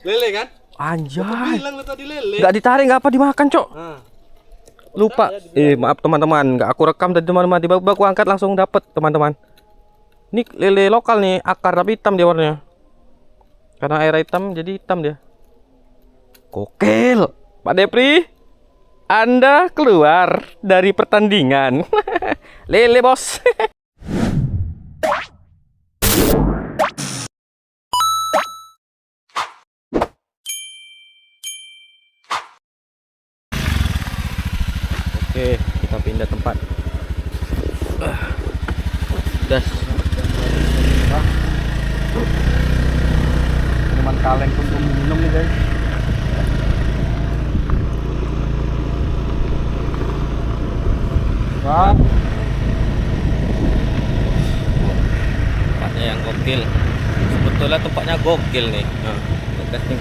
Lele kan? Anjay. Aku bilang lo tadi lele. Nggak ditarik, nggak apa dimakan, Cok. Nah, Lupa. Maaf teman-teman, nggak aku rekam tadi teman-teman. Tiba-tiba aku angkat langsung dapet teman-teman. Ini lele lokal nih, akar tapi hitam dia warnanya. Karena air hitam jadi hitam dia. Gokil. Pak Depri, Anda keluar dari pertandingan. Lele, Bos. Oke, kita pindah tempat. Das. minuman kaleng pun belum minum nih guys. Wah, Tempatnya yang gokil. Sebetulnya tempatnya gokil nih. Nah,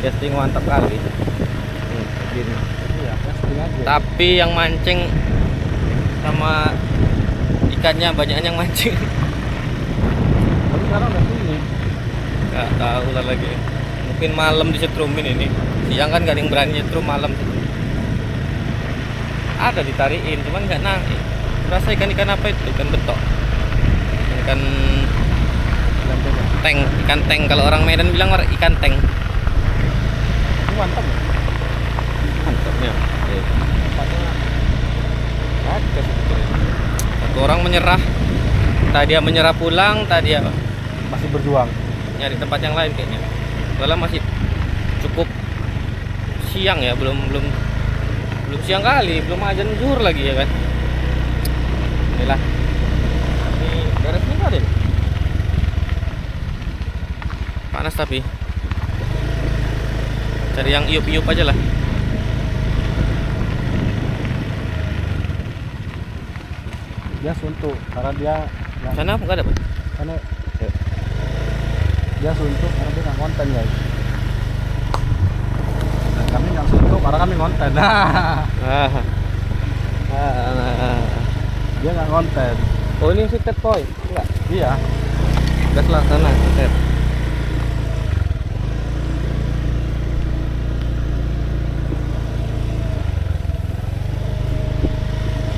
casting mantap kali. Begini. iya, casting aja. Tapi yang mancing sama ikannya banyak yang mancing. Tapi sekarang udah sini. Gak tahu lah lagi. Mungkin malam disetrumin ini. Siang kan gak ada yang berani nyetrum, malam ada ditariin, cuman nggak naik. Rasa ikan apa itu? Ikan betok. Ikan tank, ikan tank. Kalau orang Medan bilang ikan tank. Ini mantap. Mantapnya. Tempatnya ada sebetulnya. Satu orang menyerah. Tadi dia menyerah pulang, tadi dia Masih berjuang. nyari tempat yang lain kayaknya. Soalnya masih cukup siang ya, belum siang kali, belum azan zuhur lagi ya kan. Inilah. Ini beres nih kali. Panas tapi. Cari yang iup-iup aja lah. Dia suntuk karena dia Sana enggak ada, Pak? karena dia suntuk karena dia nggak konten guys. Dan kami nggak suntuk karena kami konten. Dia nggak konten. Oh, ini si Ted Boy. Enggak. Iya. Gas lah sana, Ted.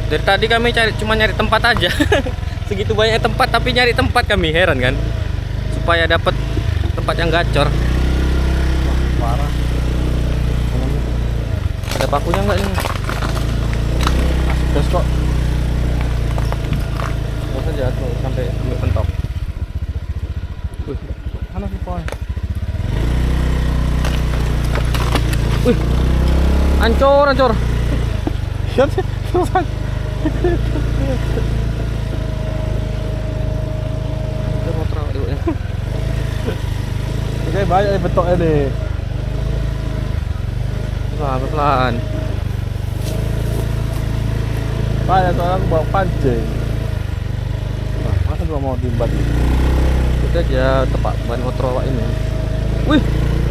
Dari tadi kami cuma nyari tempat aja. Segitu banyak tempat tapi nyari tempat kami, heran kan. Supaya dapat tempat yang gacor. Wah, parah. Ada pakunya enggak nih? Asik gas kok. Terus saja tuh sampai mentok. Mana sih poin? Wih. Ancur. Lihat sih terusan. Ada motor ibunya. Oke, banyak nih bentuknya nih. Pelan-pelan. Banyak soalnya aku bawa pancing. Wah, masa gua mau diembat nih? Itu aja tepak ban motor awak ini. Wih,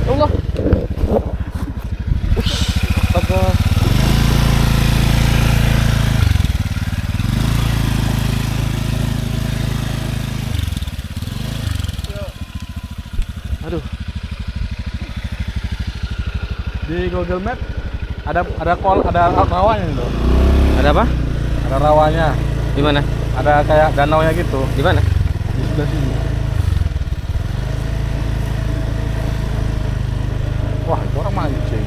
ya Allah. Astaga. Aduh, Di Google Map ada rawanya nih loh. ada apa? Ada rawanya. Di mana? Ada kayak danaunya gitu Di mana? di sebelah sini. Wah, itu orang mancing.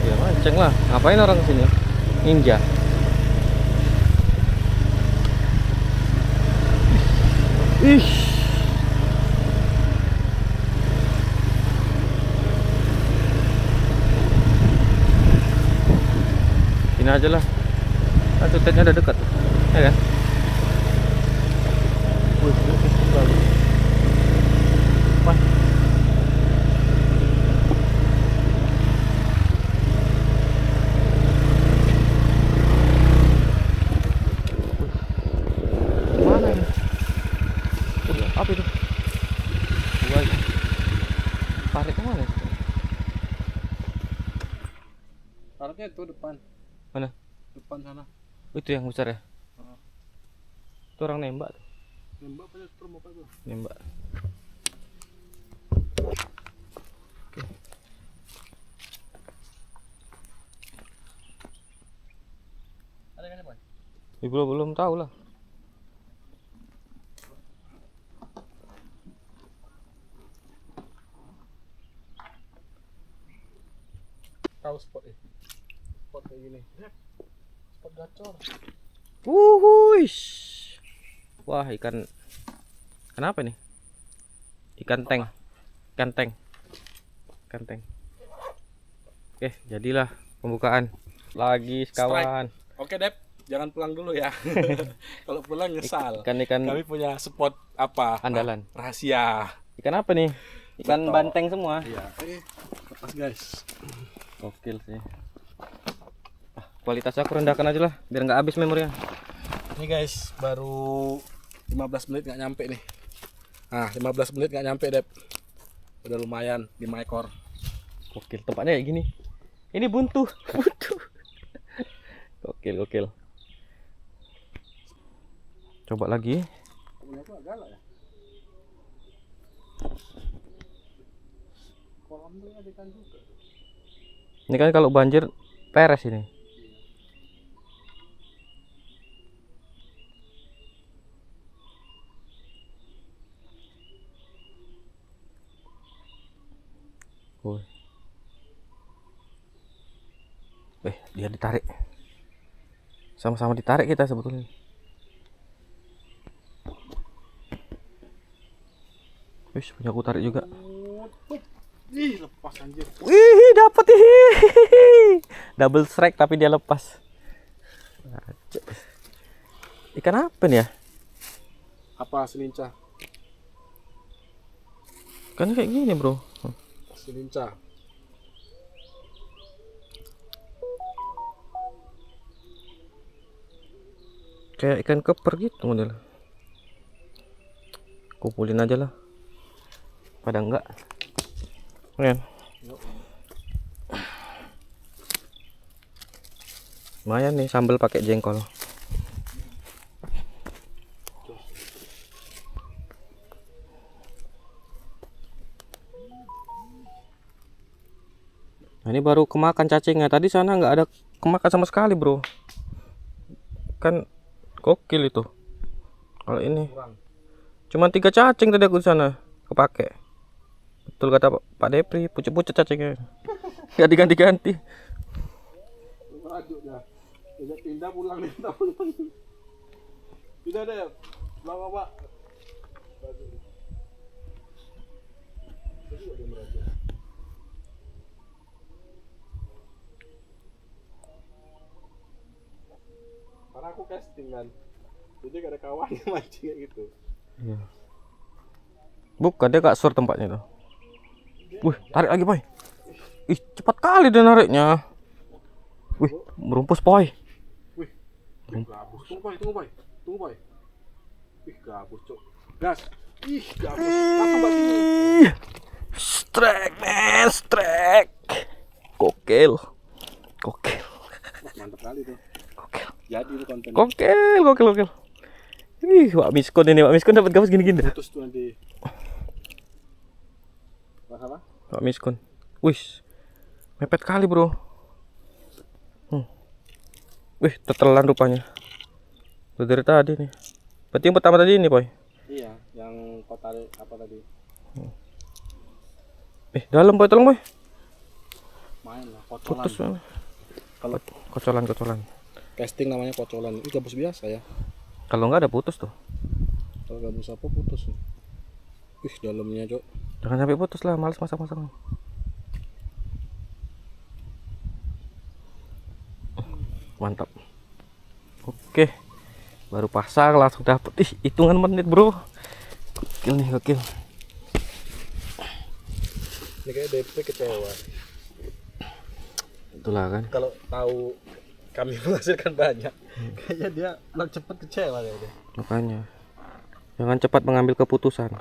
Ya mancing lah. Ngapain orang sini? Ninja. Ih. Sini aja lah. Satu tetnya ada dekat. Ya kan? Wih, itu bagus. Wah, mana ini? Apa itu? Gua tarik kemana? Taruhnya itu depan. Mana? Depan sana. Itu yang besar ya? Heeh. Itu orang nembak tuh. Nembak punya strum apa itu? Nembak. Belum tahu lah. Tahu spot spot kayak gini. Spot gacor. Wuhuish. Wah, ikan apa nih? Ikan tank. Oke, jadilah pembukaan lagi kawan. Oke, Dep. Jangan pulang dulu ya. Kalau pulang nyesal. Ikan Kami punya spot apa? andalan. Rahasia. Ikan apa nih? Ikan Betul. banteng semua. Iya. Lepas guys. Gokil sih. Kualitasnya aku rendahkan aja lah, biar nggak habis memorinya. Ini guys, baru 15 menit nggak nyampe nih. Nah, 15 menit nggak nyampe, Dep. Udah lumayan 5 ekor. Gokil, tempatnya kayak gini. Ini buntu. Gokil. Coba lagi. Punya aku agak galak ya. Kolamnya ada ikan juga. Ini kan kalau banjir peres ini. Dia ditarik. Sama-sama ditarik kita sebetulnya. Wih, punya aku tarik juga. Ih, lepas anjir. Wih, dapat ih. Double strike tapi dia lepas. Ikan apa nih ya? Apa selinca? Kan kayak gini, bro. Selinca. Kayak ikan keper gitu model. Kumpulin aja lah. Pada enggak. Keren. Lumayan nih sambal pakai jengkol. Nah, ini baru kemakan cacingnya. Tadi sana nggak ada kemakan sama sekali, bro. Kan gokil itu. Kalau ini cuma 3 cacing tadi aku di sana kepake. Betul kata Pak Depri, pucet-pucet cacingnya. Nggak diganti-ganti. Pindah pulang. Pindah deh. Pulang Pak. Karena aku casting kan, jadi gak ada kawan yang mancing kayak gitu. Iya. Bukan, dia gak sur tempatnya tuh. Wih, tarik lagi, Boy. Ih, cepat kali dia nariknya. Wih, merumpus, Boy. Wih, gabus. Tunggu, Boy. Wih, gabus, Cok. Gas. Ih, gabus. Langsung balik sini. Strike, man, strike. Gokil. Mantap kali tuh. Gokil. Jadi itu konten. Gokil. Ih, Wak Miskon ini. Wak Miskon dapat gabus gini-gini. Putus tuh nanti. Apa? Wak Miskon. Wih, mepet kali, bro. Wih, tetelan rupanya. Udah dari tadi nih. Berarti yang pertama tadi ini, Boy. Iya, yang kau tarik apa tadi? Dalam, Boy, tolong, Boy. Main lah, kocolan. Putus. Kalau Kocolan. casting namanya kocolan. Ini gabus biasa ya. Kalau nggak ada putus tuh. Kalau gabus apa putus. Ih, dalamnya, Cok. Jangan sampai putus lah, males masak-masak. Mantap. Oke. Baru pasang langsung dapet. Ih, hitungan menit, bro. Gokil. Ini kayak DP kecewa. Itulah kan. Kalau tahu kami menghasilkan banyak, kayaknya dia cepat kecewa ya dia. Makanya. Jangan cepat mengambil keputusan.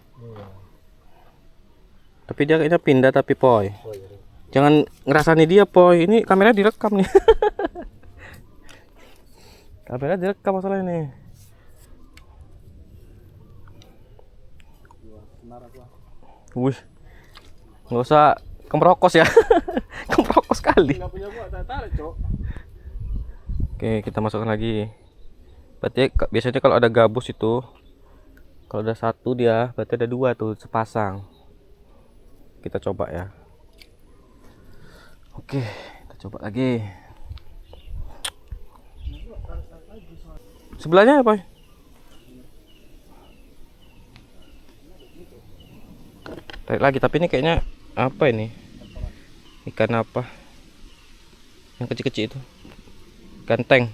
Tapi dia kayaknya pindah tapi, Poy. Oh, iya. Jangan ngerasani dia, Poy. Ini kamera direkam nih. Kamera direkam masalah ini. Wih. Nggak usah kemerokos ya. Kemerokos kali. Nggak punya gua, tarik, Cok. Oke, kita masukkan lagi. Berarti biasanya kalau ada gabus itu, kalau ada satu dia, berarti ada dua tuh sepasang. Kita coba ya. Oke, kita coba lagi. Sebelahnya apa? Tarik lagi, tapi ini kayaknya apa ini? Ikan apa? Yang kecil-kecil itu. Ikan teng.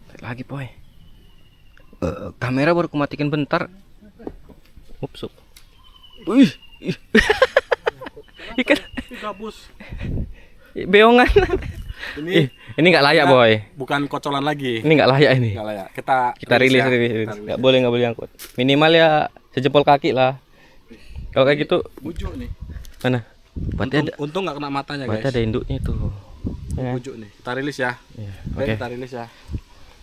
Tarik lagi, Boy. Kamera baru kumatikan bentar. Ups. Wih. Ikan Gabus. beongan. Ini nggak layak, Boy. Bukan kocolan lagi. Ini nggak layak ini. Nggak layak. Kita rilis. Nggak boleh angkut. Minimal ya sejempol kaki lah. Kalau kayak gitu. Bujuk nih. Mana? Berarti Untung nggak kena matanya, guys. Berarti ada induknya itu. Ya. Bujuk nih. Kita rilis ya. Ya, Oke, oke. kita rilis ya.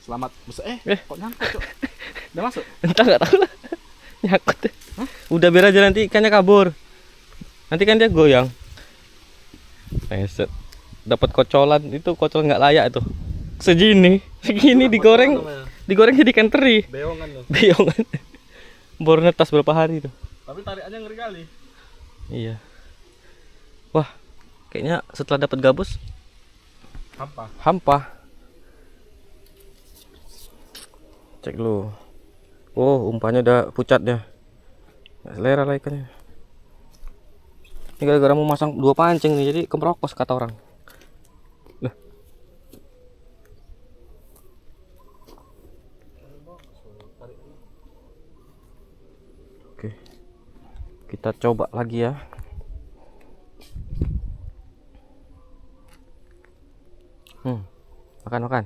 Selamat. Kok nyangkut, Cok? Udah masuk? Entah nggak tahu lah. Nyangkut. Udah biar aja, nanti ikannya kabur. Nanti kan dia goyang. Set. Dapat kocolan, itu kocolan nggak layak itu. Segini digoreng jadi ikan teri. Beongan loh. Beongan. Baru netas berapa hari tuh. Tapi tarikannya ngeri kali. Iya. Wah, kayaknya setelah dapat gabus hampa. Cek dulu. Oh, umpannya udah pucat ya. Nggak selera lah ikannya. Ini gara-gara mau masang 2 pancing nih, jadi kemerokos kata orang. Lah. Oke. Kita coba lagi ya. Makan.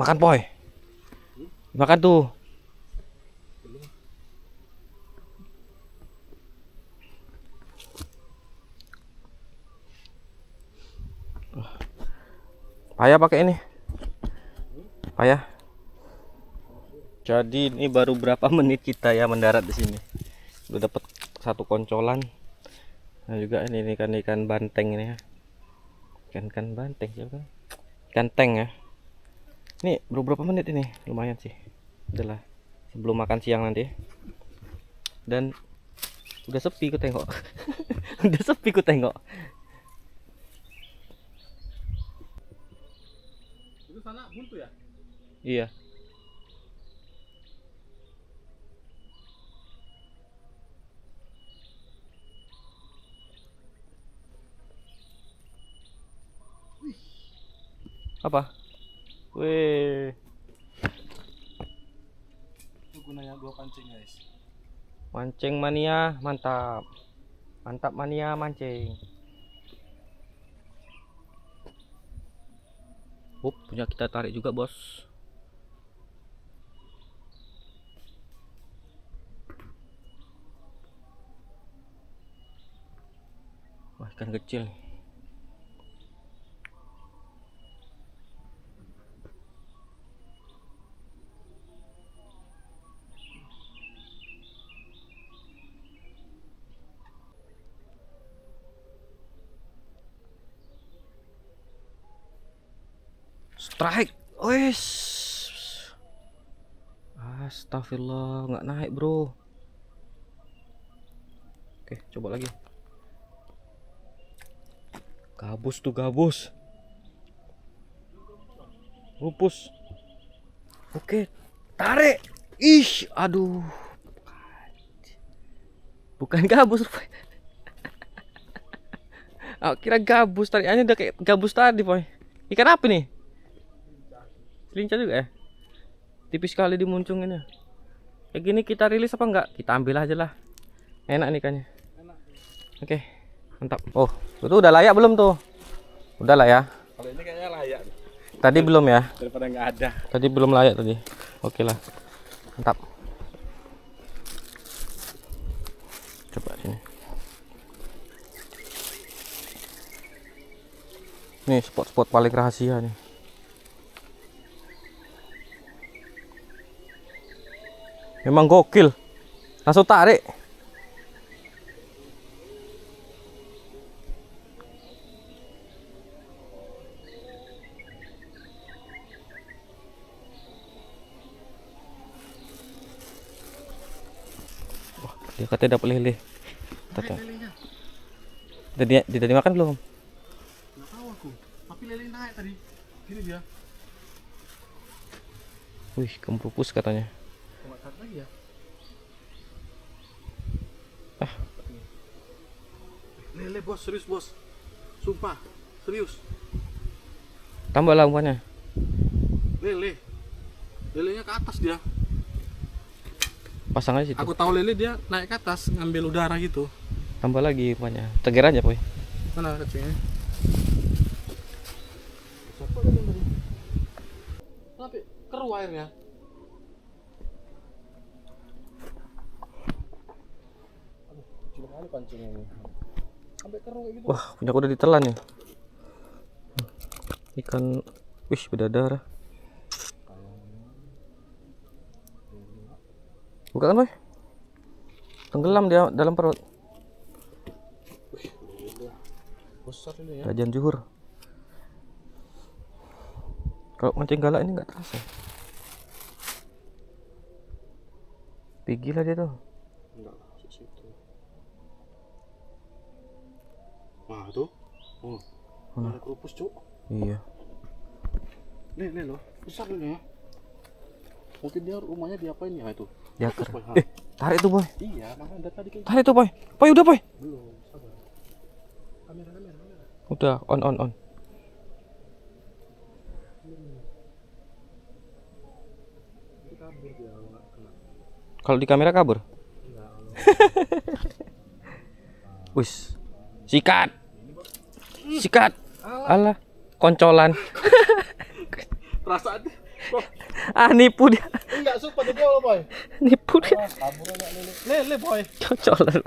Makan, Boy. Makan tuh. Payah pakai ini. Payah. Jadi ini baru berapa menit kita ya mendarat di sini. Udah dapat 1 koncolan. Nah juga ini ikan banteng ini ya. Ikan banteng siapa? Ikan teng ya. Ini berapa menit ini? Lumayan sih. Udahlah, sebelum makan siang nanti. Dan udah sepi ku tengok. Udah sepi ku tengok. Itu sana buntu ya? Iya. Apa? Wih. Itu gunanya 2 pancing, guys. Mancing mania, mantap. Mantap mania mancing. Punya kita tarik juga, Bos. Wah, ikan kecil. Strike, wes. Astagfirullah, nggak naik, bro. Oke, coba lagi. Gabus tuh, gabus. Lupus. Oke, tarik. Ih, aduh. Bukan gabus. Oh, kira gabus, tarikannya udah kayak gabus tadi, Boy. Ikan apa nih? Lincah juga ya. Tipis sekali dimuncungin ya. Kayak gini kita rilis apa enggak? Kita ambil aja lah. Enak nih ikannya. Oke, mantap. Oh, itu udah layak belum tuh? Udah lah ya. Kalau ini kayaknya layak. Tadi belum ya? Daripada nggak ada. Tadi belum layak tadi. Oke lah. Mantap. Coba sini. Nih spot-spot paling rahasia nih. Memang gokil. Langsung tarik. Wah, dia katanya dapat lele. Tata. Lelenya. Dia dimakan belum? Nggak tahu aku. Tapi lele naik tadi. Gini dia. Wih, kempupus katanya. Coba tarik lagi ya. Ah. Lele bos, serius bos. Sumpah, serius. Tambahlah umpannya. Lele. Lelenya ke atas dia. Pasang aja situ. Aku tahu lele dia naik ke atas ngambil udara gitu. Tambah lagi umpannya. Teger aja, Boy. Mana kecilnya? Siapa lele tadi? Tapi keruh airnya. Aduh, kecil kali pancingnya ini. Sampai keruh kayak gitu. Wah, punya aku udah ditelan nih. Ikan, wih, berdarah. Buka kan, Boy? Tenggelam dia dalam perut. Besar ini ya. Gajan juhur. Kalau mancing galak ini nggak terasa. Tinggi lah dia tuh. Enggak, situ. Wah, tuh. Oh. Ada kerupus, Cuk. Iya. Nih loh. Besar ini ya. Mungkin dia rumahnya diapain ya itu? Diakar. Boy, ha. Tarik tuh, Boy. Iya, makanya dari tadi kayak Tarik tuh, Boy. Boy, udah, Boy. belum. Sabar. Kamera. Udah, on. Itu kabur dia nggak kena. Kalau di kamera kabur. Enggak. Wis. Sikat. Alah, koncolan. Perasaan kok Ah, nipu dia. enggak suka dia loh, Boy. Nipu dia. Kabur enggak lele. Lele, Boy. Koncolan.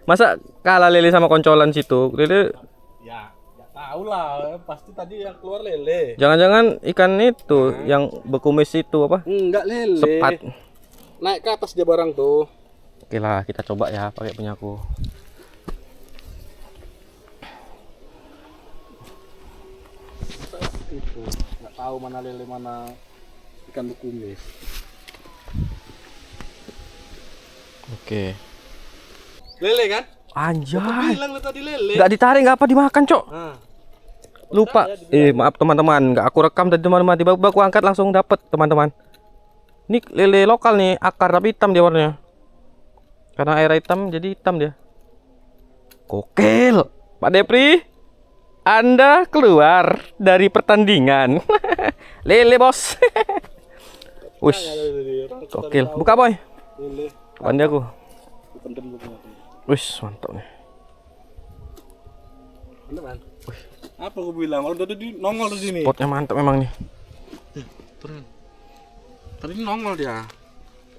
Masa kalah lele sama koncolan situ? Lele Ya, enggak tahu lah. Pasti tadi yang keluar lele. jangan-jangan ikan itu yang berkumis itu apa? Enggak lele. Sepat. Naik ke atas dia barang tuh. Oke lah, kita coba ya pakai punyaku. Itu nggak tahu mana lele mana ikan berkumis. Oke. Lele kan? Anjay. Bilang lu tadi lele. Nggak ditarik, nggak apa dimakan, Cok. Nah, Lupa. Maaf teman-teman, nggak aku rekam tadi teman-teman. Tiba-tiba aku angkat langsung dapet teman-teman. Ini lele lokal nih, akar tapi hitam dia warnanya. Karena air hitam jadi hitam dia. Gokil. Pak Depri, Anda keluar dari pertandingan. Lele, Bos. Wush. Gokil. Buka, Boy. lele. Pandi aku. Pendem lu punya. Wush, mantap nih. Bener kan? Apa gua bilang? Kalau tadi nongol di sini. Spotnya mantap memang nih. Turun. Tadi nongol dia.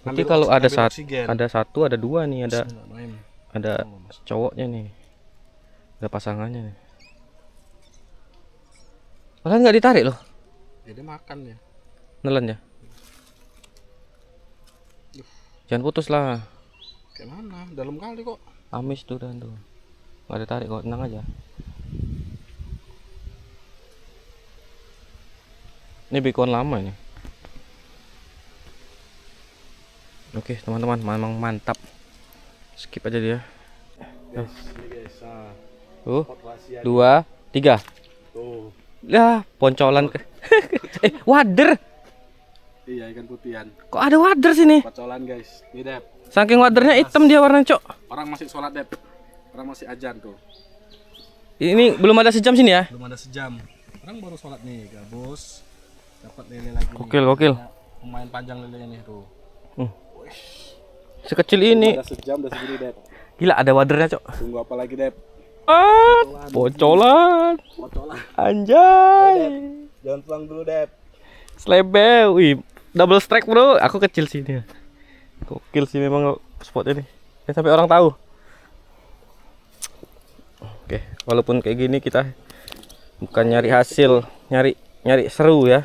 Nanti kalau ada oksigen. ada satu, ada dua nih, ada Main. ada cowoknya nih, ada pasangannya nih. Malah nggak ditarik loh, Jadi makan ya. nelan ya. Jangan putus lah, Kayak mana? Dalam kali kok. amis tuh dan tuh, nggak ditarik kok, tenang aja. Ini bikon lama ini. Oke teman-teman, memang mantap. Skip aja dia. Guys, ini guys. Nah, spot rahasia 2, 3. tuh. Ya, poncolan ke. Wader. Iya, ikan putihan. Kok ada wader sini? Pacolan guys. Ini Dep. Saking wadernya hitam dia warna, Cok. Orang masih sholat Dep. Orang masih ajan tuh. Ini belum ada sejam sini ya. Belum ada sejam. Orang baru sholat nih, gabus. Dapat lele lagi. Gokil, nih. gokil. Lumayan panjang lelenya nih tuh. Sekecil ini. Belum ada sejam udah segini Dep. Gila ada wadernya, Cok. Tunggu apa lagi Dep? Poncolan. Pacolan. Anjay. Jangan pulang dulu Dep. Slebel. Wih, double strike, Bro. Aku kecil sini. Gokil sih memang spotnya nih. Sampai orang tahu. Oke, walaupun kayak gini kita bukan nyari hasil, nyari seru ya.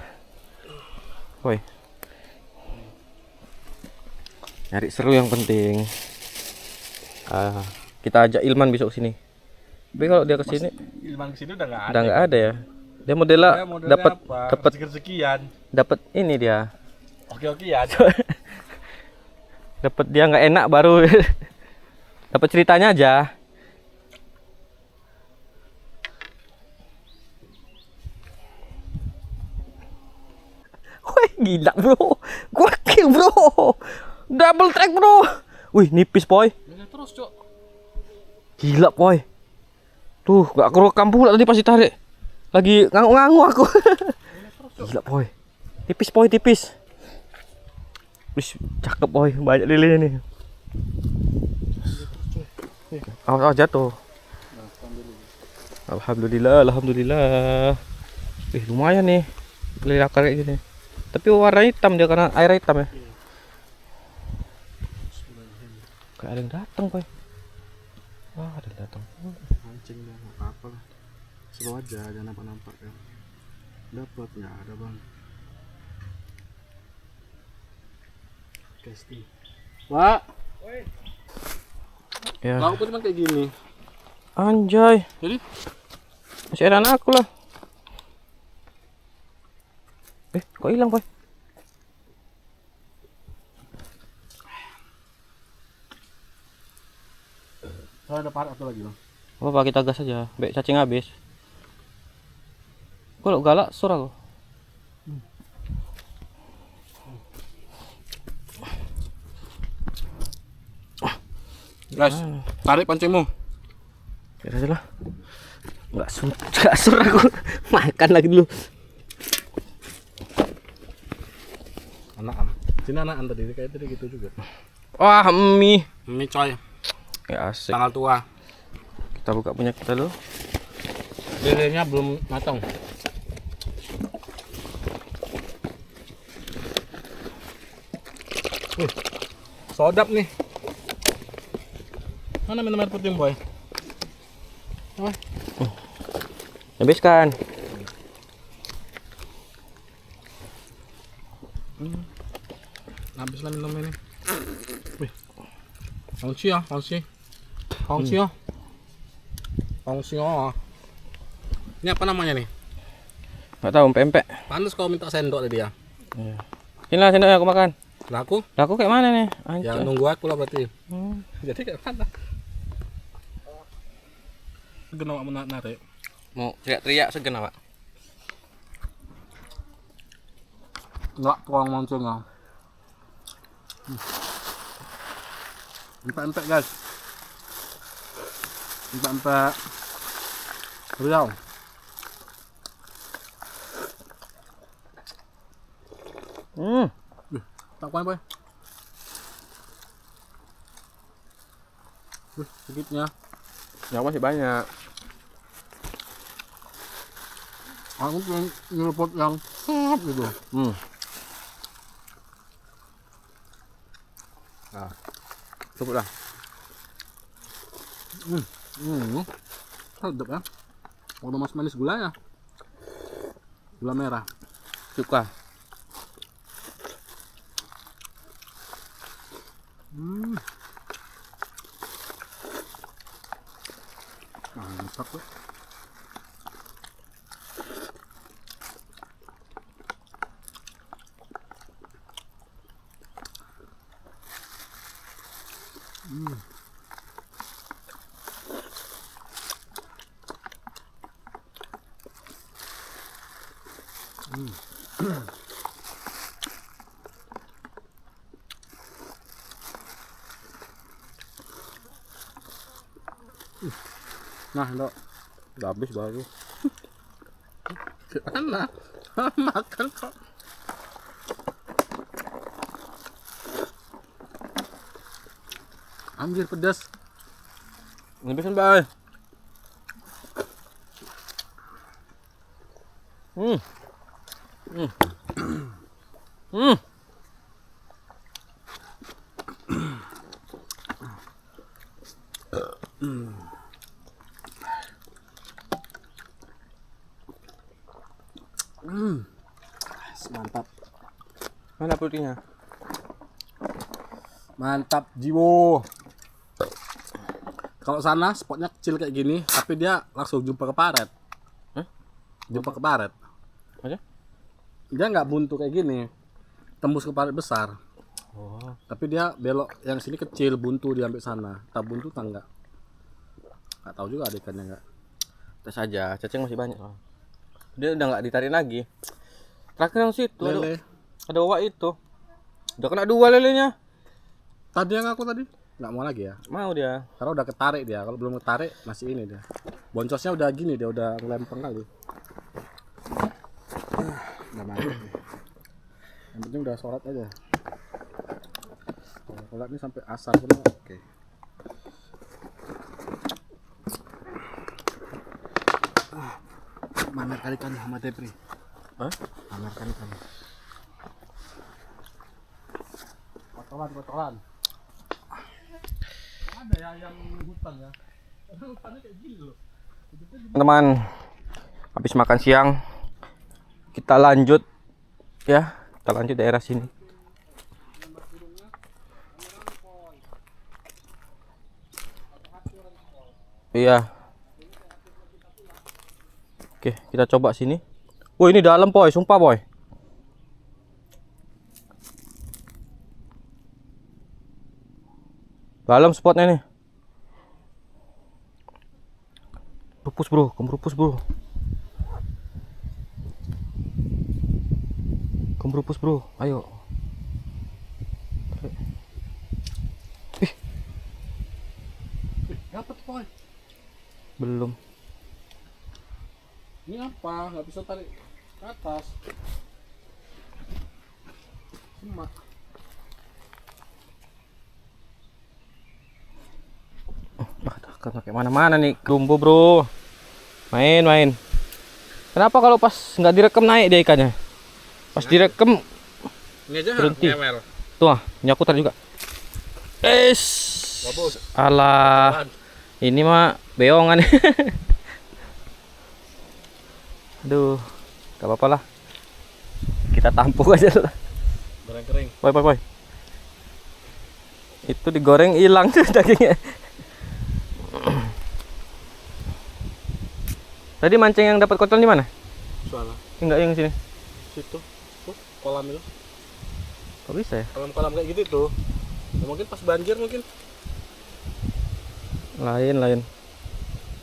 Woi. Nyari seru yang penting. Kita ajak Ilman besok sini. Tapi kalau dia kesini, Ilman kesini udah nggak ada. udah nggak ada ya. Dia modelnya dapat sekian. dapat ini dia. Oke-okean. Dapat dia nggak enak baru dapat ceritanya aja. Wih, gila bro, gokil bro, double track bro. Wih, nipis boy. Terus cok. Gila boy. Tuh, gak kerekam pula tadi pas ditarik. Lagi ngangu-ngangu aku. Gila boy. Tipis boy, tipis. Wih, cakep boy, banyak lilin nih. Awas jatuh. Alhamdulillah, alhamdulillah. Lumayan nih. Lilin akar kayak gini. Tapi warna hitam dia karena air hitam ya. Kayak ada yang datang boy. Wah, ada yang datang. Mancing dah, nggak apa-apa lah. Seru aja, jangan nampak-nampak kan. Dapat nggak ada bang. Casting. Wah. Ya. Lauk pun cuma kayak gini. Anjay. Jadi Masih ada anak aku lah. Kok hilang boy? ada parat atau lagi bang? Apa kita gas aja, baik cacing habis. Kalau galak sur aku. Guys, tarik pancingmu. Biar aja lah. Enggak sur aku. Makan lagi dulu. Anak-an. Sini anak-an tadi kayak tadi gitu juga. Wah, mie. Mie coy. Ya asik. Tanggal tua. Kita buka punya kita dulu. Lilenya belum matang. Sodap nih. Mana minum air putih boy? Apa? Habiskan. Habislah minum ini. Wih. Hongxi ya, hongxi. Hongxi ya. Hongxi ya. Ini apa namanya nih? Enggak tahu, empek-empek. Pantes kau minta sendok tadi ya. Iya. Sini lah sendoknya aku makan. Laku? Laku kayak mana nih? Ya nunggu aku lah berarti. Jadi kayak mana? Segen awak menarik. Mau teriak-teriak segen awak. Enggak, tuang mancing ya. Empek-empek guys. Empek-empek Riau. Tak kuat boy. Sedikitnya. Ya masih banyak. Aku pengen nyeruput yang gitu. Nah, cukup lah. Sedap ya. Kalau mas manis gula ya. Gula merah. Suka. Mantap tuh. Nah, Dok. Udah habis baru. Mana? Makan kok. Anjir pedas. Habisin, Bay. Mantap. Mana putihnya? Mantap jiwo. Kalau sana spotnya kecil kayak gini, tapi dia langsung jumpa ke paret. Hah? Jumpa ke paret. Aja? Dia nggak buntu kayak gini, tembus ke paret besar. Oh. Tapi dia belok yang sini kecil, buntu diambil sana. Tak buntu tak enggak. Nggak tahu juga ada ikannya nggak. Tes aja, cacing masih banyak. Dia udah nggak ditarik lagi. Terakhir yang situ Lele. ada wawak itu. Udah kena 2 lelenya. Tadi yang aku tadi nggak mau lagi ya. Mau dia. Karena udah ketarik dia. Kalau belum ketarik masih ini dia. Boncosnya udah gini dia udah ngelempeng kali. Udah mantap nih. Yang penting udah sholat aja. Kalau sholat ini sampai asar pun oke. Mamerkan ikan sama Depri. Hah? Mamerkan ikan. Kotoran. Ada ya yang hutan ya. Hutannya kayak gini loh. Teman-teman, habis makan siang kita lanjut ya, kita lanjut daerah sini. Iya. Oke, kita coba sini. Wah, ini dalam, Boy, sumpah, Boy. Dalam spotnya nih. Rupus, bro, kemerupus, bro. Kemerupus, bro. Ayo. Ih, Dapat Boy. belum. Ini apa? Nggak bisa tarik ke atas. Semak. Kan pakai mana-mana nih, kerumbu, bro. Main. Kenapa kalau pas nggak direkam naik dia ikannya? Pas direkam Ini aja berhenti. ngewel. Tuh, nyakutan juga. Bagus. Alah. Ini mah beongan. Aduh, gak apa-apa lah. Kita tampung aja lah. Goreng kering. Boy. Itu digoreng hilang tuh dagingnya. Tadi mancing yang dapat kotel di mana? Soalnya Enggak yang sini. situ. Tuh, kolam itu. Kok bisa ya? Kolam-kolam kayak gitu tuh. Ya, mungkin pas banjir mungkin. Lain.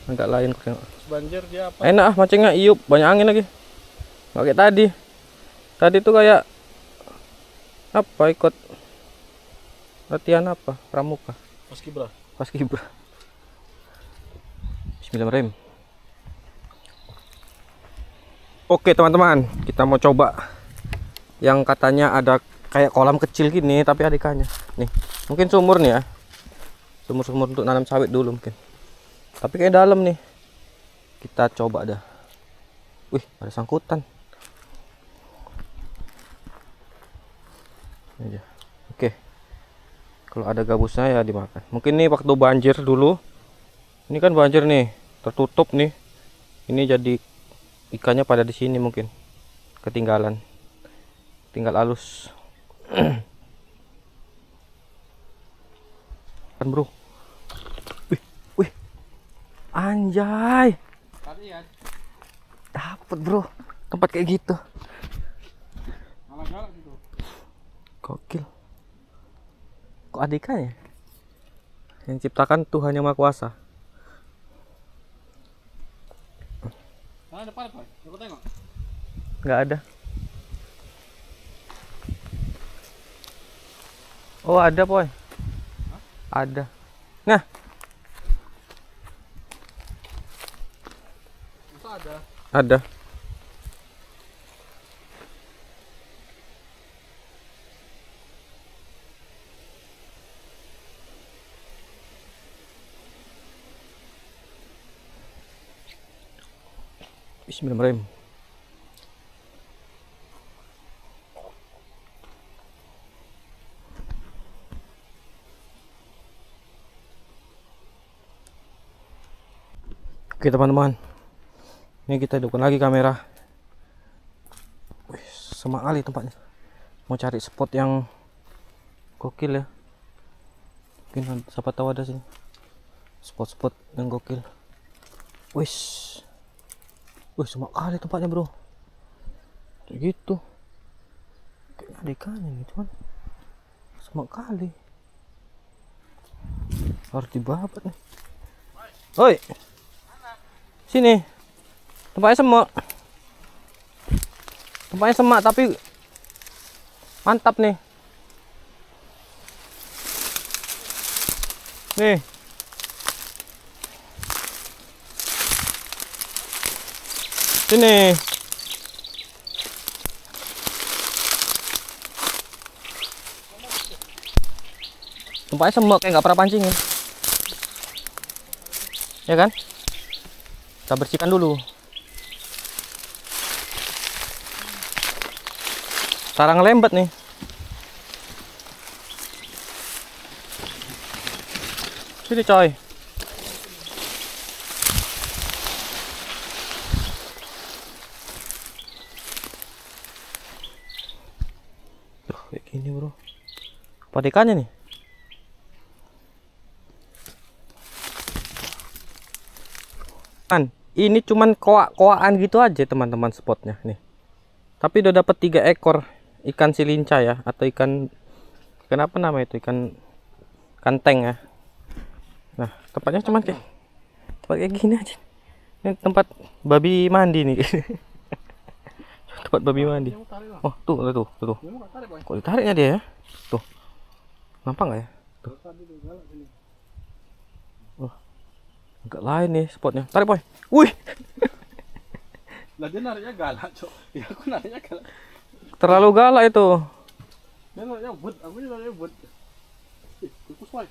Agak lain. Pas banjir dia apa? Enak ah mancingnya, iup, banyak angin lagi. Nggak kayak tadi. Tadi tuh kayak apa, ikut latihan apa? Pramuka. Paskibra. Bismillahirrahmanirrahim. Oke teman-teman, kita mau coba yang katanya ada kayak kolam kecil gini tapi ada ikannya. Nih, mungkin sumur nih ya. Sumur untuk nanam sawit dulu mungkin. Tapi kayak dalam nih. Kita coba dah. Wih, ada sangkutan. Ini aja. Oke. Kalau ada gabusnya ya dimakan. Mungkin nih waktu banjir dulu. Ini kan banjir nih, tertutup nih. Ini jadi ikannya pada di sini mungkin. Ketinggalan. Tinggal halus. Kan, bro. Wih. Anjay. Tadi ya. Dapat, bro. Tempat kayak gitu. Malah galak gitu. Gokil. Kok ada ikannya? Yang ciptakan Tuhan Yang Maha Kuasa. Nah, depan Pak. Aku tengok. Nggak ada. Oh, ada, Boy. Ada. Nah, Masa ada? ada. Bismillahirrahmanirrahim. Oke teman-teman, ini kita hidupkan lagi kamera. Wih, semak kali tempatnya. Mau cari spot yang gokil ya. Mungkin siapa tahu ada sini spot-spot yang gokil. Wis, semak kali tempatnya bro. Kayak gitu. Kayaknya ada ikannya gitu kan. Semak kali. Harus dibabat nih. Oi, sini. Tempatnya semak. Tempatnya semak tapi mantap nih. Nih. Sini. Tempatnya semak kayak nggak pernah pancing ya. Ya kan? Kita bersihkan dulu. Sarang lembat nih. Sini coy. Tuh, kayak gini bro. Apa ikannya nih? Ini cuman koak-koakan gitu aja teman-teman spotnya nih. Tapi udah dapat 3 ekor ikan silinca ya, atau ikan apa nama itu, ikan kanteng ya. Nah tempatnya cuman kayak gini aja. Ini tempat babi mandi nih. Tempat babi mandi. Oh tuh. Kok ditariknya dia ya? Tuh, nampak nggak ya? Tuh. Oh, agak lain nih spotnya. Tarik boy. Wih. Lah dia nariknya galak, Cok. Ya aku nariknya galak. Terlalu galak itu. Dia nariknya but, aku juga nariknya but. Kukus boy.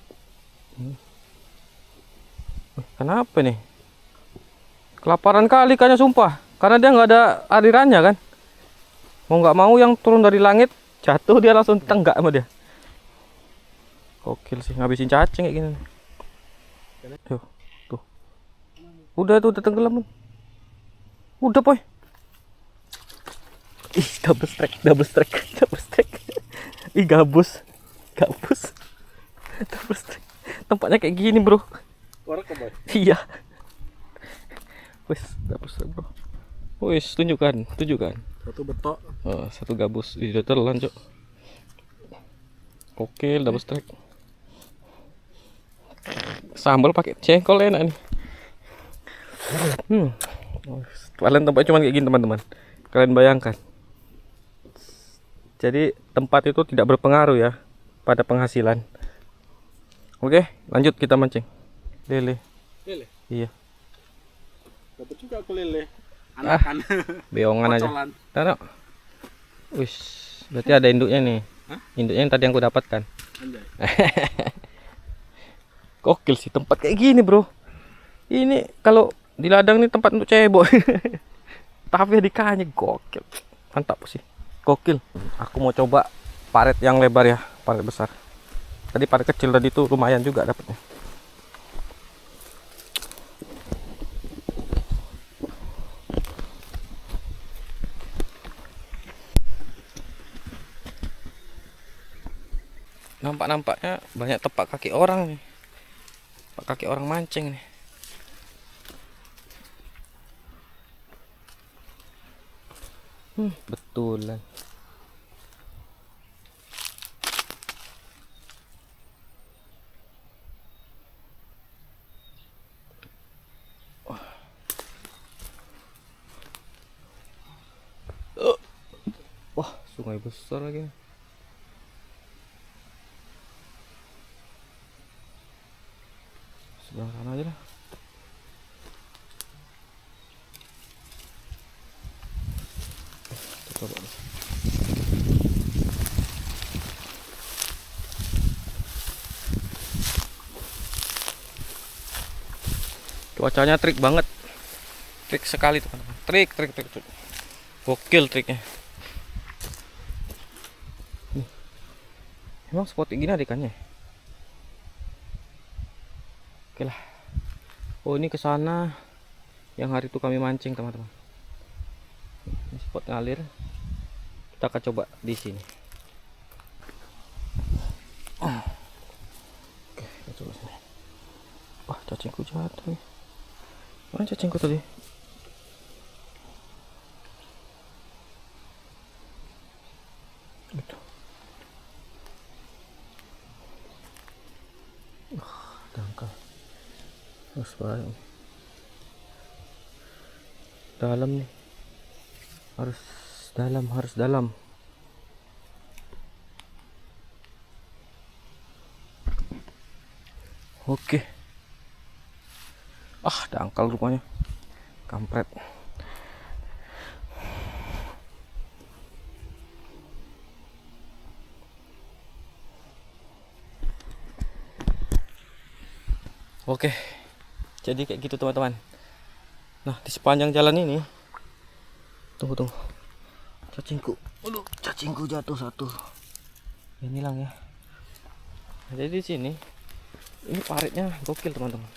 Kenapa nih? Kelaparan kali ikannya sumpah. Karena dia nggak ada alirannya kan. Mau nggak mau yang turun dari langit jatuh dia langsung tenggak sama dia. Gokil sih, ngabisin cacing kayak gini. Tuh. Udah tenggelam. Udah boy. Ih, double strike. Ih, gabus. Double strike. Tempatnya kayak gini bro. Korek ke boy. Iya. Wis, double strike bro. Wis, tunjukkan. Satu betok. Oh, satu gabus. Ih, udah telan cok. Oke, double strike. Sambal pakai jengkol enak nih. Kalian tempat cuma kayak gini teman-teman. Kalian bayangkan. Jadi tempat itu tidak berpengaruh ya pada penghasilan. Oke, lanjut kita mancing. Lele. Iya. Dapat juga aku lele. Anakan. Beongan aja. Taruh. Wis, berarti ada induknya nih. Hah? Induknya yang tadi yang aku dapatkan. Anjay. Gokil sih tempat kayak gini bro. Ini kalau di ladang nih tempat untuk cebok. Tapi ikannya gokil. Mantap sih. Gokil. Aku mau coba paret yang lebar ya, paret besar. Tadi paret kecil tadi tuh lumayan juga dapatnya. Nampaknya banyak tepak kaki orang nih. Tepak kaki orang mancing nih. Betulan. Wah, sungai besar lagi. Sebelah sana aja lah. Coba. Cuacanya trik banget. Trik sekali teman-teman. Trik. Gokil triknya. Emang spot gini ada ikannya? Oke lah. Oh, ini ke sana yang hari itu kami mancing teman-teman. Ini spot ngalir. Kita akan coba di sini. Oke. coba sini. Wah, cacingku jatuh nih. Mana cacingku tadi? Itu. Dangkal. Terus baik. Dalam nih. Harus dalam. Oke. Dangkal rupanya. Kampret. Oke. Jadi kayak gitu teman-teman. Nah, di sepanjang jalan ini tunggu. Cacingku. Aduh, cacingku jatuh satu. Ini hilang ya. Nah, jadi di sini ini paritnya gokil teman-teman.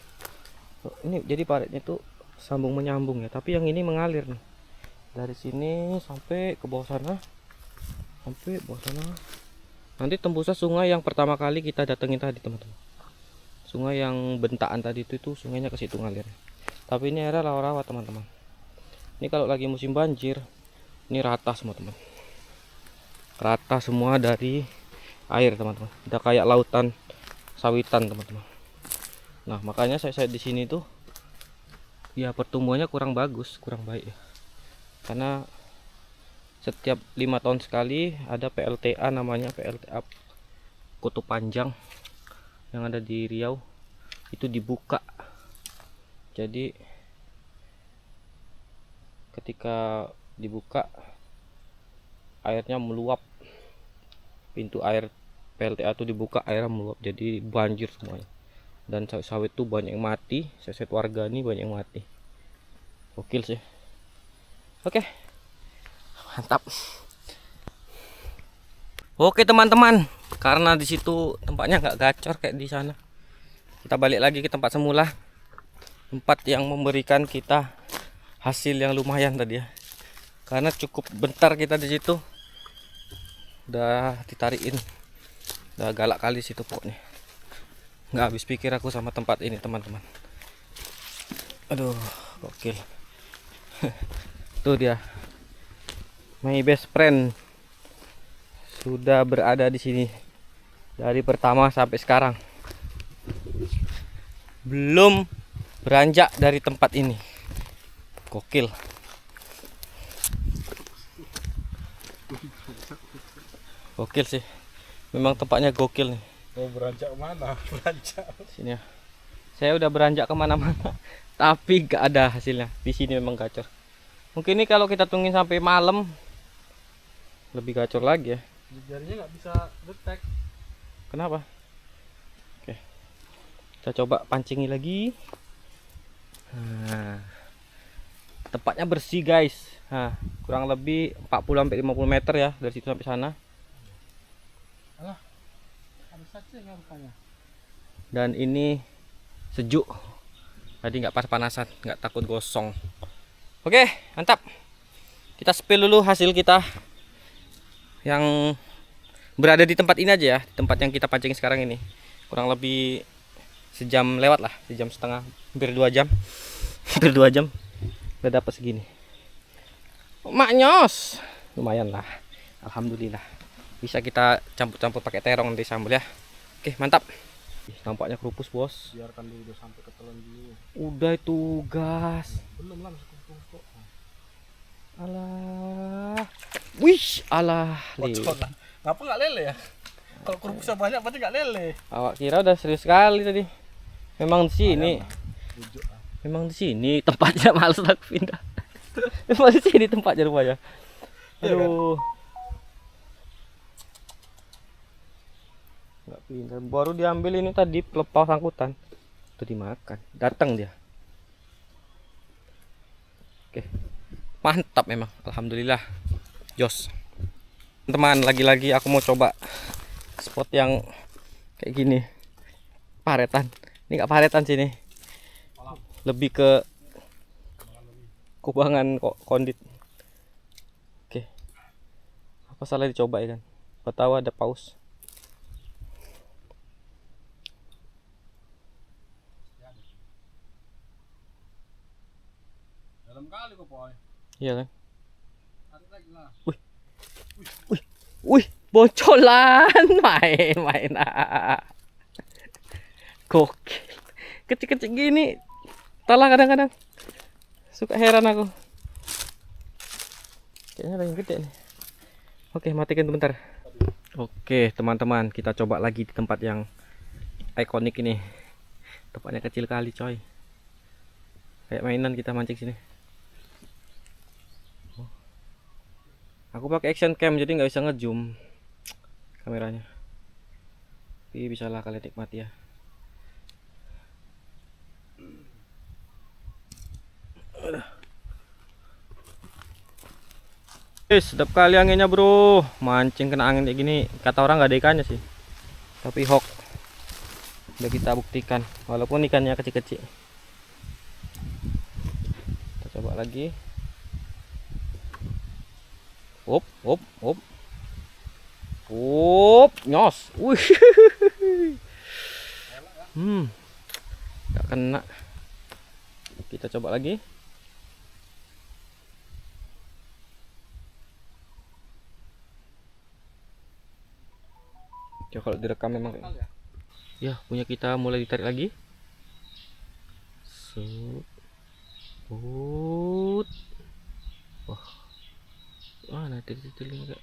Ini jadi paritnya tuh sambung menyambung ya, tapi yang ini mengalir nih. Dari sini sampai ke bawah sana. Nanti tembusnya sungai yang pertama kali kita datengin tadi teman-teman. Sungai yang bentaan tadi itu sungainya ke situ ngalir. Tapi ini area rawa-rawa teman-teman. Ini kalau lagi musim banjir, ini rata semua teman. Rata semua dari air teman-teman. Udah kayak lautan sawitan teman-teman. Nah, makanya saya di sini tuh ya pertumbuhannya kurang bagus, kurang baik ya. Karena setiap 5 tahun sekali ada PLTA, namanya PLTA Kutub Panjang yang ada di Riau, itu dibuka. Jadi ketika dibuka airnya meluap, pintu air PLTA itu dibuka, airnya meluap, jadi banjir semuanya. Dan sawit tuh banyak yang mati, sawit warga ini banyak yang mati. Gokil sih. Oke, mantap. Oke teman-teman, karena di situ tempatnya nggak gacor kayak di sana, kita balik lagi ke tempat semula, tempat yang memberikan kita hasil yang lumayan tadi ya. Karena cukup bentar kita di situ, udah ditarikin, udah galak kali situ pokoknya. Nggak habis pikir aku sama tempat ini teman-teman. Aduh, gokil. Tuh dia, my best friend sudah berada di sini dari pertama sampai sekarang. Belum beranjak dari tempat ini. Gokil. Gokil sih. Memang tempatnya gokil nih. Mau beranjak kemana? Beranjak. Sini ya. Saya udah beranjak kemana-mana, tapi gak ada hasilnya. Di sini memang gacor. Mungkin ini kalau kita tungguin sampai malam lebih gacor lagi ya. Jarinya nggak bisa detek. Kenapa? Oke, kita coba pancingi lagi. Nah, tempatnya bersih guys. Nah, kurang lebih 40-50 meter ya dari situ sampai sana. Alah, ada saja nggak rupanya. Dan ini sejuk, jadi nggak panas-panasan, nggak takut gosong. Oke, mantap. Kita spill dulu hasil kita yang berada di tempat ini aja ya, tempat yang kita pancing sekarang ini. Kurang lebih sejam lewat lah, sejam setengah, hampir 2 jam. Hampir 2 jam udah dapat segini. Maknyos, lumayan lah, alhamdulillah. Bisa kita campur-campur pakai terong nanti sambal ya. Oke, mantap. Nampaknya kerupus bos. Biarkan dulu udah sampai ke telan dulu. Udah itu gas. Belum lah, masih kumpul kok. Alah, wih, alah. Bocor lah. Ngapa nggak lele ya? Kalau kerupusnya banyak berarti nggak lele. Awak kira udah serius sekali tadi. Memang di sini. Bujuk lah. Memang di sini tempatnya, males aku pindah. Memang di sini tempatnya rupanya. Aduh. Nggak pindah. Baru diambil ini tadi pelepas angkutan. Itu dimakan. Datang dia. Oke. Mantap memang. Alhamdulillah. Jos. Teman, lagi-lagi aku mau coba spot yang kayak gini. Paretan. Ini nggak paretan sini. Lebih ke kubangan kondit. Oke. Apa salah dicoba ya kan? Apa tahu ada paus. Dalam kali kok, Boy. Iya kan? Tarik lagi lah. Wih, boncolan. Main. Gokil. Kecil-kecil gini. Talah kadang-kadang. Suka heran aku. Kayaknya ada yang gede nih. Oke, matikan sebentar. Oke, teman-teman, kita coba lagi di tempat yang ikonik ini. Tempatnya kecil kali, coy. Kayak mainan kita mancing sini. Aku pakai action cam jadi nggak bisa ngezoom kameranya. Tapi bisa lah kalian nikmati ya. Sedap kali anginnya bro. Mancing kena angin kayak gini. Kata orang nggak ada ikannya sih. Tapi hook. Udah kita buktikan. Walaupun ikannya kecil-kecil. Kita coba lagi. Up, nyos. Wih. Gak kena. Kita coba lagi. Ya kalau direkam memang kayak. Ya, punya kita mulai ditarik lagi. Wah. Wah, nah titil-titil enggak.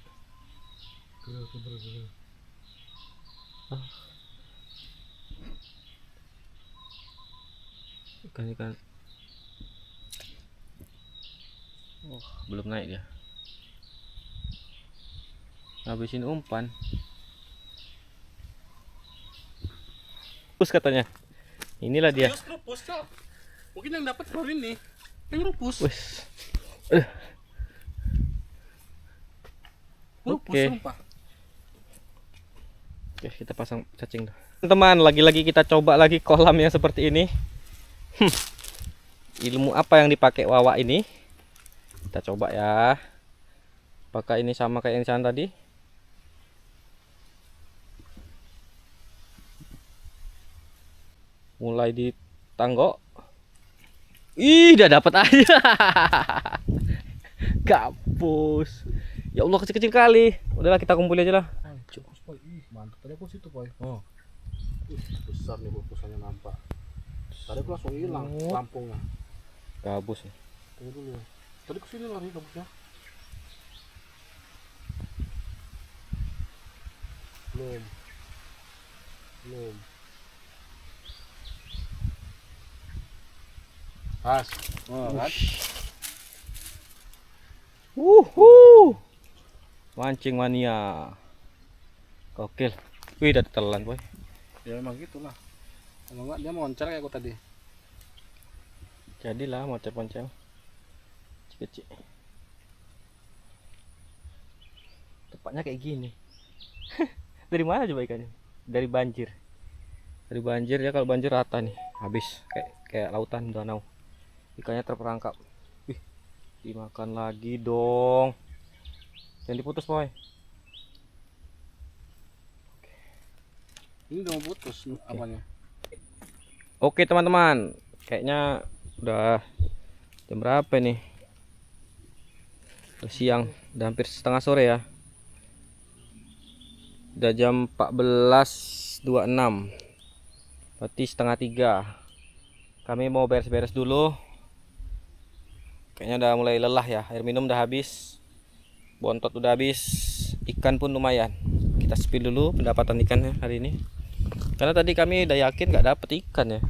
Ikan. Oh, belum naik dia. Habisin umpan. Terus katanya. Inilah dia. Rupus, Cok. Mungkin yang dapat baru ini. Yang rupus. Wes. Rupus, Oke. sumpah. Oke, kita pasang cacing. Teman-teman, lagi-lagi kita coba lagi kolam yang seperti ini. Ilmu apa yang dipakai Wawa ini? Kita coba ya. Apakah ini sama kayak yang sana tadi? Mulai di tanggok. Ih, udah dapat aja. Gabus. Ya Allah, kecil-kecil kali. Udahlah, kita kumpulin aja lah. Cukup, Boy. Ih, mantap. Tadi aku situ, Boy. Oh. Besar nih bukusannya nampak. Tadi aku langsung hilang lampungnya. Gabus ya. Tunggu dulu. Tadi kesini lari gabusnya. Belum. Pas. Oh, kan? Mancing mania. Gokil. Wih, udah telan, Boy. Ya emang gitulah. Kalau enggak dia moncer kayak aku tadi. Jadilah moncer-moncer. Kecil. Tepatnya kayak gini. Dari mana coba ikannya? Dari banjir. Dari banjir ya, kalau banjir rata nih. Habis kayak lautan danau. Ikannya terperangkap. Wih, dimakan lagi dong. Jangan diputus, Boy. Ini udah mau putus apanya? Oke, teman-teman. Kayaknya udah jam berapa nih? Udah siang, udah hampir setengah sore ya. Udah jam 14.26. Berarti setengah 3. Kami mau beres-beres dulu. Kayaknya udah mulai lelah ya. Air minum udah habis. Bontot udah habis. Ikan pun lumayan. Kita spill dulu pendapatan ikannya hari ini. Karena tadi kami udah yakin nggak dapet ikan ya.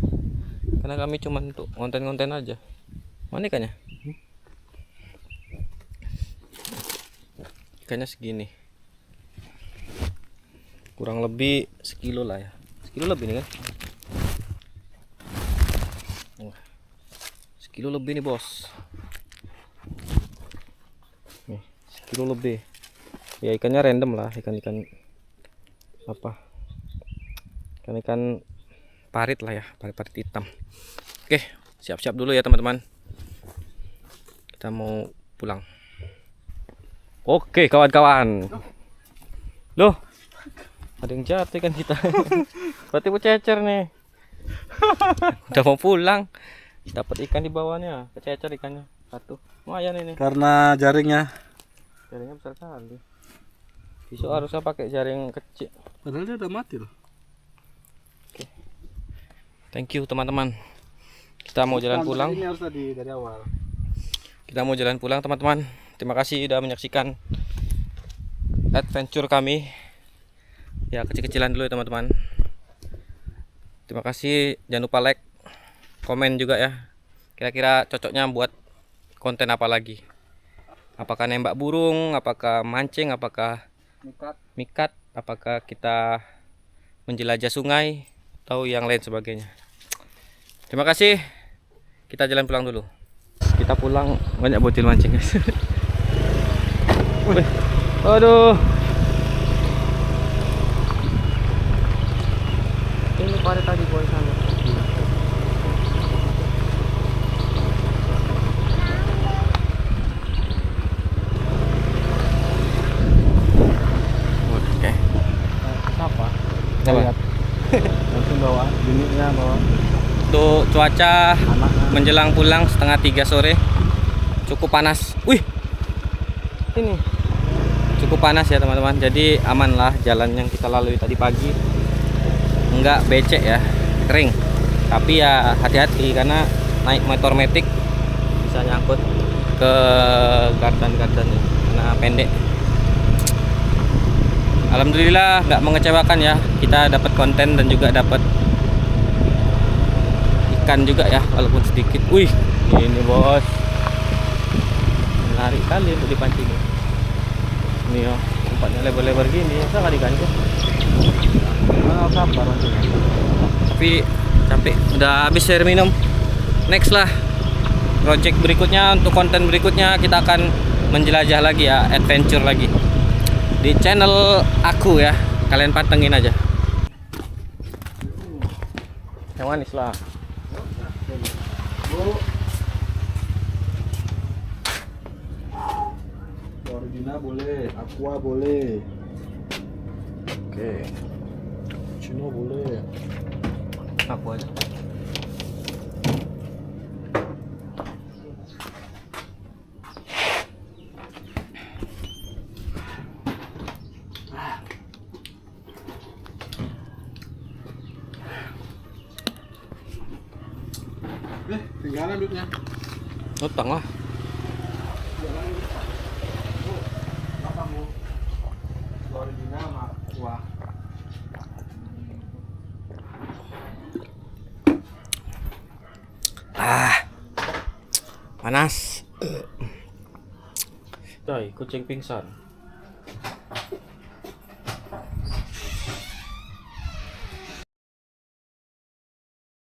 Karena kami cuma untuk konten-konten aja. Mana ikannya? Ikannya segini. Kurang lebih sekilo lah ya. Sekilo lebih nih kan. Sekilo lebih nih, bos. Nih, sekilo lebih. Ya ikannya random lah, ikan-ikan apa? Ikan-ikan parit lah ya, parit-parit hitam. Oke, siap-siap dulu ya teman-teman. Kita mau pulang. Oke, kawan-kawan. Loh, ada yang jatuh ikan kita. Berarti cecer nih. Udah mau pulang. Dapat ikan di bawahnya, kececer ikannya. Satu. Lumayan ini. Karena jaringnya. Jaringnya besar kali. Besok harusnya pakai jaring kecil. Padahal dia udah mati loh. Thank you teman-teman. Kita mau jalan pulang. Ini harus tadi dari awal. Kita mau jalan pulang teman-teman. Terima kasih sudah menyaksikan adventure kami. Ya kecil-kecilan dulu ya teman-teman. Terima kasih. Jangan lupa like, komen juga ya. Kira-kira cocoknya buat konten apa lagi? Apakah nembak burung, apakah mancing, apakah mikat, apakah kita menjelajah sungai atau yang lain sebagainya. Terima kasih. Kita jalan pulang dulu. Kita pulang, banyak bocil mancing guys. Aduh. Ini pada tadi boy sana. Oke. Apa? Lihat. Langsung bawa, bininya bawa. Untuk cuaca Anaknya. menjelang pulang 2:30 sore cukup panas. Wih, ini cukup panas ya teman-teman. Jadi aman lah jalan yang kita lalui tadi pagi, enggak becek ya, kering. Tapi ya hati-hati karena naik motor metik bisa nyangkut ke gardan-gardan ya, karena pendek. Alhamdulillah nggak mengecewakan ya, kita dapat konten dan juga dapat ikan juga ya walaupun sedikit. Wih, ini bos, menarik kali untuk dipancing ini ya, tempatnya lebar-lebar gini ya, nggak diganti. Sabar mancingnya. Tapi capek, udah habis air minum. Next lah, project berikutnya, untuk konten berikutnya kita akan menjelajah lagi ya, adventure lagi di channel aku ya, kalian pantengin aja. Yang manis lah. Florida boleh, aqua boleh. Oke. Cino boleh. Aku aja. Tinggalan duitnya. Utang lah. Florida sama aqua. Panas. Coy, kucing pingsan.